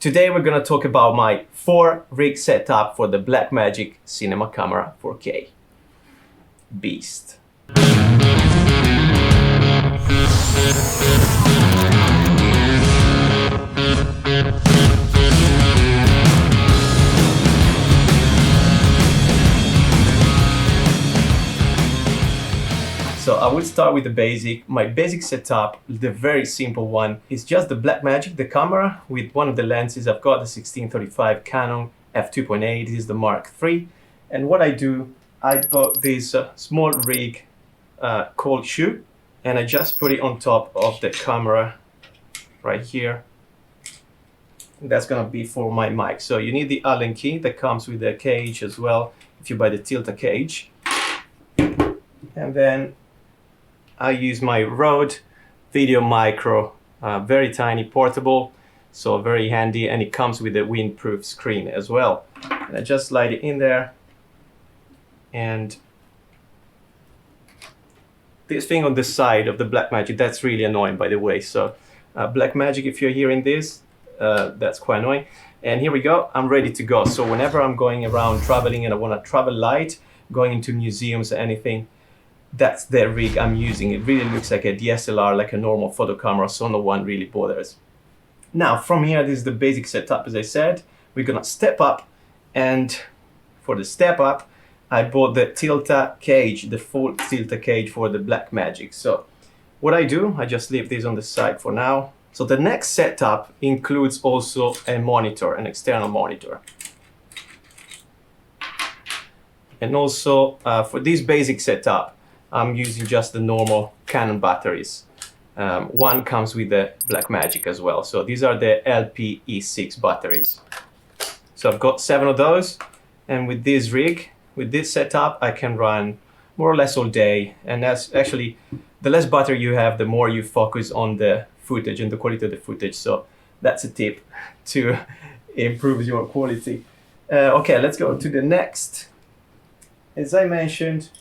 Today we're gonna talk about my 4-rig setup for the Blackmagic Cinema Camera 4K Beast. So I will start with the basic. My basic setup, the very simple one, is just the Blackmagic, the camera with one of the lenses. I've got the 1635 Canon f2.8, this is the Mark III. And what I do, I bought this small rig cold shoe, and I just put it on top of the camera right here. That's gonna be for my mic. So you need the Allen key that comes with the cage as well, if you buy the Tilta Cage. And then I use my Rode Video Micro, very tiny, portable, so very handy, and it comes with a windproof screen as well. And I just slide it in there, and this thing on the side of the Blackmagic, that's really annoying, by the way. So Blackmagic, if you're hearing this, that's quite annoying. And here we go, I'm ready to go. So whenever I'm going around traveling and I want to travel light, going into museums or anything, that's the rig I'm using. It really looks like a DSLR, like a normal photo camera, so no one really bothers. Now from here, this is the basic setup. As I said, we're gonna step up, and for the step up, I bought the Tilta Cage, the full Tilta Cage for the Blackmagic. So what I do, I just leave this on the side for now. So the next setup includes also a monitor, an external monitor. And also for this basic setup, I'm using just the normal Canon batteries. One comes with the Blackmagic as well. So these are the LPE6 batteries. So I've got 7 of those, and with this rig, with this setup, I can run more or less all day. And that's actually, the less battery you have, the more you focus on the footage and the quality of the footage. So that's a tip to improve your quality. Okay, let's go to the next. As I mentioned,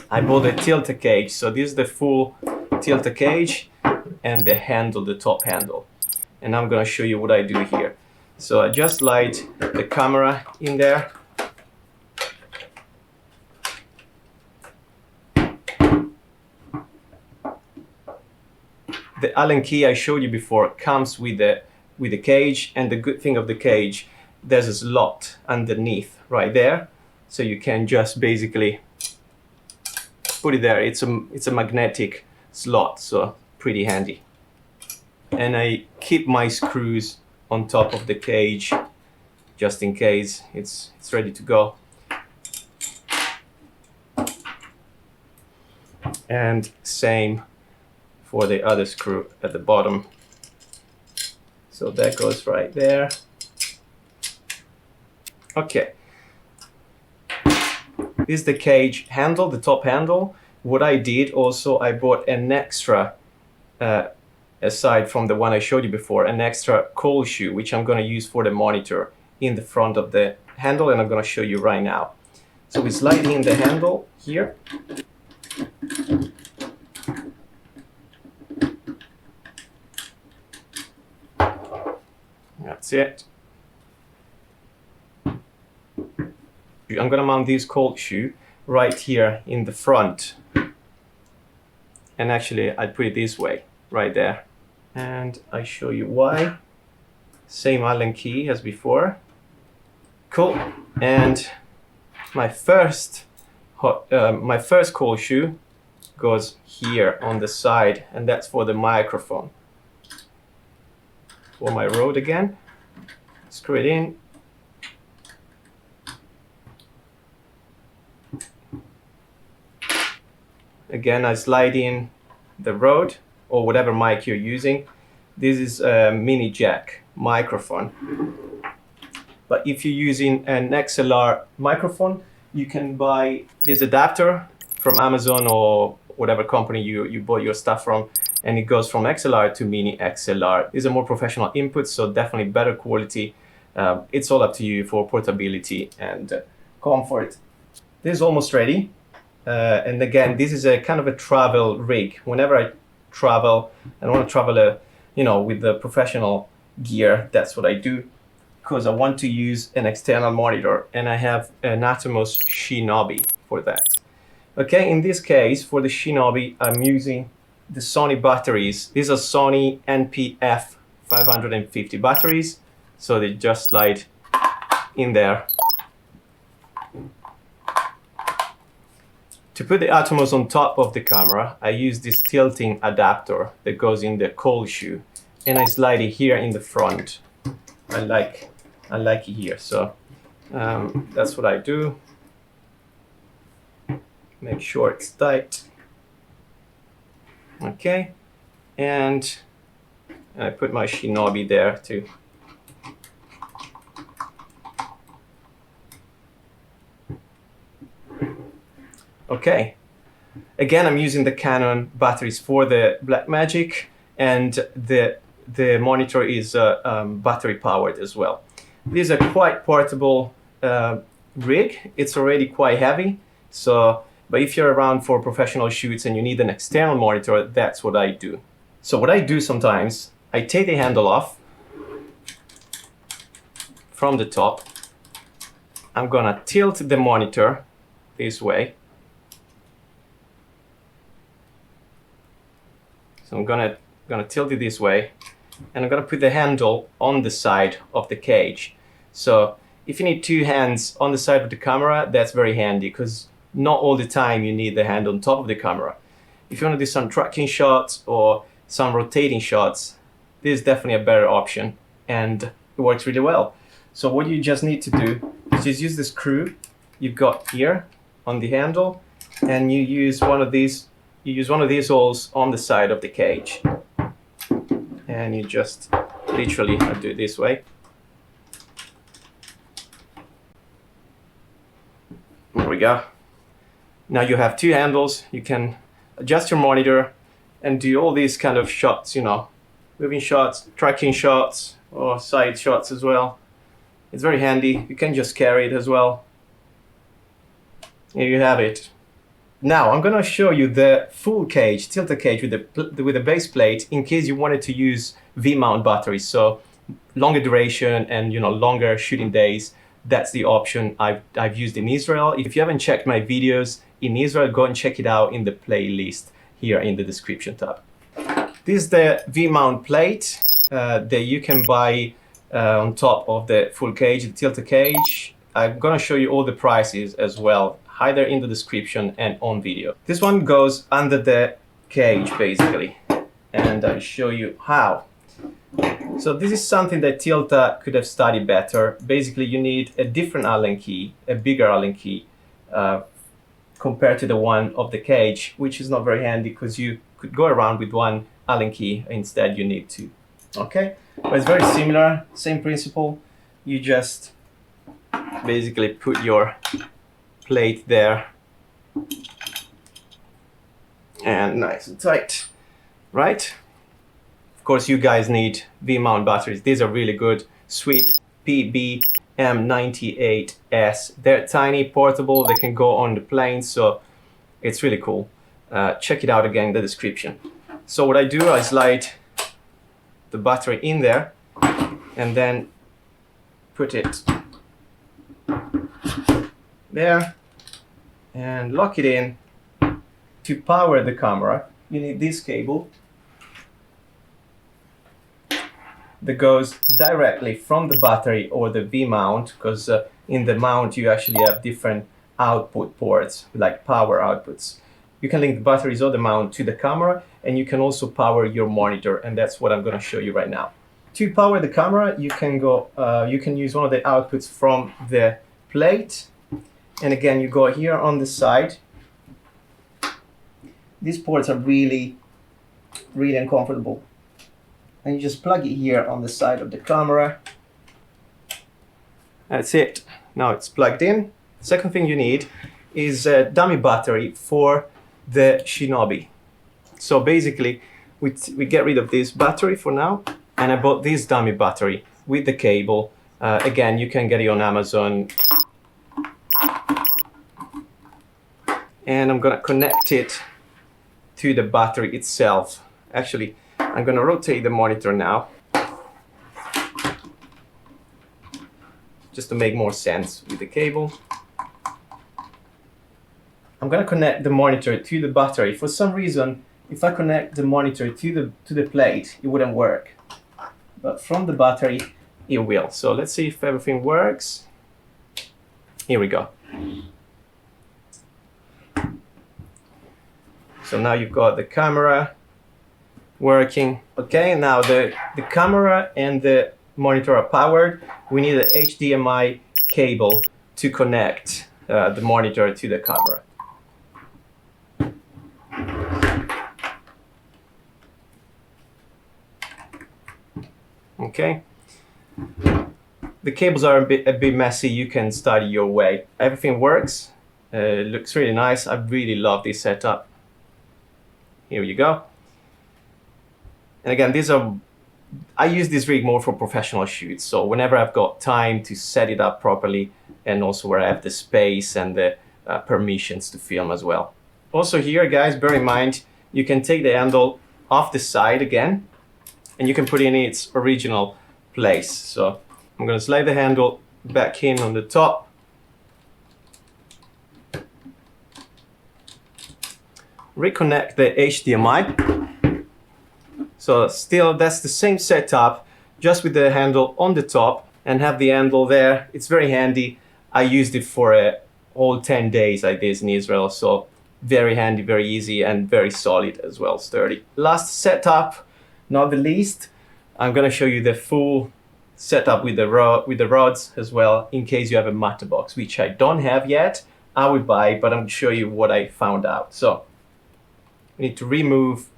I bought the Tilta Cage. So this is the full Tilta Cage and the handle, the top handle. And I'm gonna show you what I do here. So I just slide the camera in there. The Allen key I showed you before comes with the cage, and the good thing of the cage, there's a slot underneath right there. So you can just basically put it there. It's a magnetic slot, so pretty handy. And I keep my screws on top of the cage just in case it's ready to go. And same for the other screw at the bottom. So that goes right there. Okay. This is the cage handle, the top handle. What I did also, I bought an extra, aside from the one I showed you before, an extra cold shoe, which I'm gonna use for the monitor in the front of the handle, and I'm gonna show you right now. So we slide in the handle here. That's it. I'm gonna mount this cold shoe right here in the front. And actually, I put it this way, right there. And I show you why. Same Allen key as before. Cool. And my first cold shoe goes here on the side, and that's for the microphone. For my Rode again, screw it in. Again, I slide in the Rode or whatever mic you're using. This is a mini jack microphone. But if you're using an XLR microphone, you can buy this adapter from Amazon or whatever company you bought your stuff from, and it goes from XLR to mini XLR. These are more professional inputs, so definitely better quality. It's all up to you for portability and comfort. This is almost ready. And again, this is a kind of a travel rig. Whenever I travel and want to travel, with the professional gear, that's what I do, because I want to use an external monitor, and I have an Atomos Shinobi for that. Okay, in this case, for the Shinobi, I'm using the Sony batteries. These are Sony NPF 550 batteries, so they just slide in there. To put the Atomos on top of the camera, I use this tilting adapter that goes in the cold shoe, and I slide it here in the front. I like it here, so that's what I do. Make sure it's tight. Okay, and I put my Shinobi there too. Okay, again, I'm using the Canon batteries for the Blackmagic, and the monitor is battery powered as well. This is a quite portable rig. It's already quite heavy, so but if you're around for professional shoots and you need an external monitor, that's what I do. So what I do sometimes, I take the handle off from the top. I'm gonna tilt the monitor this way. So I'm gonna tilt it this way, and I'm gonna put the handle on the side of the cage. So if you need two hands on the side of the camera, that's very handy, because not all the time you need the hand on top of the camera. If you want to do some tracking shots or some rotating shots, this is definitely a better option, and it works really well. So what you just need to do is just use the screw you've got here on the handle, and you use one of these holes on the side of the cage, and you just literally do it this way. There we go. Now you have two handles. You can adjust your monitor and do all these kind of shots, you know, moving shots, tracking shots, or side shots as well. It's very handy. You can just carry it as well. Here you have it. Now I'm gonna show you the full cage, Tilta Cage with the base plate, in case you wanted to use V-mount batteries, so longer duration and, you know, longer shooting days. That's the option I've used in Israel. If you haven't checked my videos in Israel, go and check it out in the playlist here in the description tab. This is the V-mount plate that you can buy on top of the full cage, the Tilta Cage. I'm gonna show you all the prices as well, either in the description and on video. This one goes under the cage basically, and I'll show you how. So this is something that Tilta could have studied better. Basically, you need a different Allen key, a bigger Allen key, compared to the one of the cage, which is not very handy because you could go around with one Allen key. Instead, you need two. Okay, but it's very similar, same principle. You just basically put your plate there, and nice and tight, right? Of course, you guys need V-mount batteries. These are really good, sweet PBM98S. They're tiny, portable, they can go on the plane, so it's really cool. Check it out again in the description. So what I do, I slide the battery in there and then put it there and lock it in. To power the camera, you need this cable that goes directly from the battery or the V-mount, because in the mount you actually have different output ports, like power outputs. You can link the batteries or the mount to the camera, and you can also power your monitor, and that's what I'm going to show you right now. To power the camera, you can use one of the outputs from the plate, and again you go here on the side. These ports are really uncomfortable, and you just plug it here on the side of the camera. That's it. Now it's plugged in. Second thing you need is a dummy battery for the Shinobi. So basically, we get rid of this battery for now, and I bought this dummy battery with the cable. Again, you can get it on Amazon. And I'm gonna connect it to the battery itself. Actually, I'm gonna rotate the monitor now. just to make more sense with the cable. I'm gonna connect the monitor to the battery. For some reason, if I connect the monitor to the plate, it wouldn't work. But from the battery, it will. So let's see if everything works. Here we go. So now you've got the camera working. Okay, now the camera and the monitor are powered. We need an HDMI cable to connect the monitor to the camera. Okay. The cables are a bit messy. You can study your way. Everything works. Looks really nice. I really love this setup. Here you go. And again, I use this rig more for professional shoots. So whenever I've got time to set it up properly, and also where I have the space and the permissions to film as well. Also here, guys, bear in mind, you can take the handle off the side again, and you can put it in its original place. So I'm going to slide the handle back in on the top. Reconnect the HDMI. So still, that's the same setup, just with the handle on the top, and have the handle there. It's very handy. I used it for a whole 10 days like this in Israel. So very handy, very easy, and very solid as well, sturdy. Last setup, not the least, I'm gonna show you the full setup with the rods as well, in case you have a matte box, which I don't have yet. I will buy, but I'm gonna show you what I found out. So we need to remove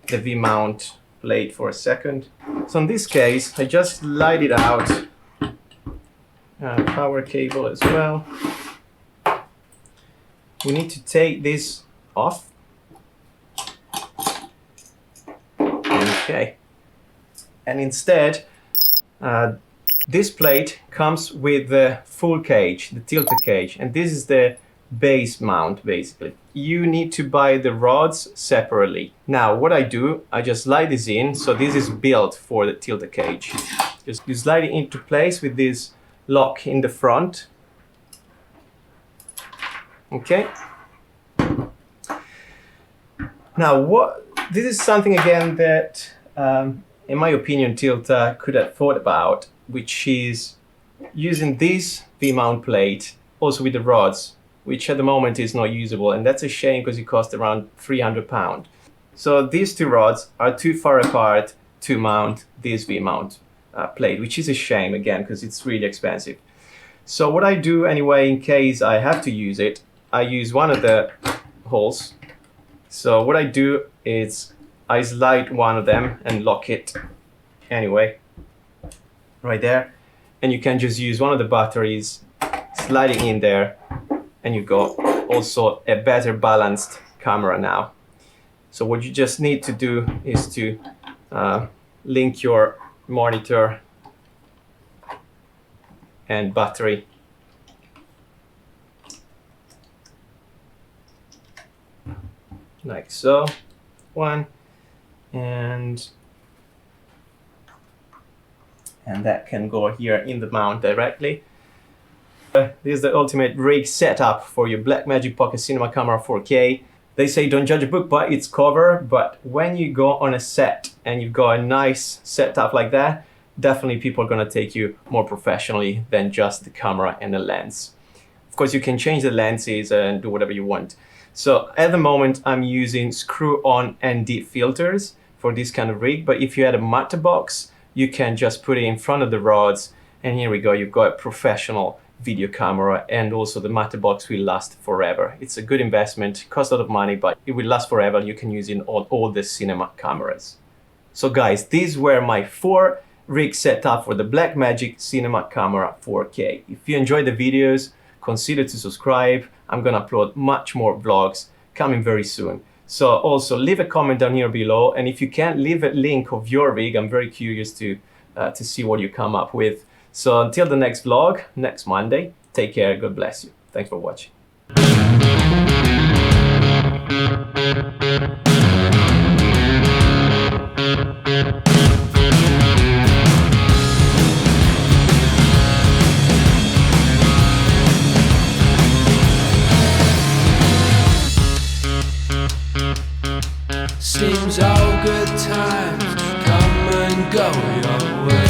the V-mount plate for a second. So in this case, I just slide it out. Power cable as well. We need to take this off. Okay. And instead, this plate comes with the full cage, the Tilta Cage, and this is the base mount basically. You need to buy the rods separately. Now what I do, I just slide this in. So this is built for the Tilta Cage. Just you slide it into place with this lock in the front. Okay. Now this is something again that in my opinion Tilta could have thought about, which is using this V-mount plate also with the rods, which at the moment is not usable, and that's a shame because it costs around £300. So these two rods are too far apart to mount this V-mount plate, which is a shame again because it's really expensive. So what I do anyway, in case I have to use it, I use one of the holes. So what I do is I slide one of them and lock it anyway, right there. And you can just use one of the batteries, slide it in there, and you've got also a better balanced camera now. So what you just need to do is to link your monitor and battery. Like so, one, and that can go here in the mount directly. This is the ultimate rig setup for your Blackmagic Pocket Cinema Camera 4K. They say don't judge a book by its cover, but when you go on a set and you've got a nice setup like that, definitely people are gonna take you more professionally than just the camera and the lens. Of course, you can change the lenses and do whatever you want. So at the moment, I'm using screw-on ND filters for this kind of rig, but if you had a matte box, you can just put it in front of the rods, and here we go, you've got a professional video camera, and also the matte box will last forever. It's a good investment, costs a lot of money, but it will last forever. You can use it on all the cinema cameras. So guys, these were my 4 rig setup for the Blackmagic Cinema Camera 4K. If you enjoyed the videos, consider to subscribe. I'm gonna upload much more vlogs coming very soon. So also leave a comment down here below, and if you can, leave a link of your rig. I'm very curious to see what you come up with. So until the next vlog, next Monday, take care, God bless you. Thanks for watching. Seems all good times come and go your way.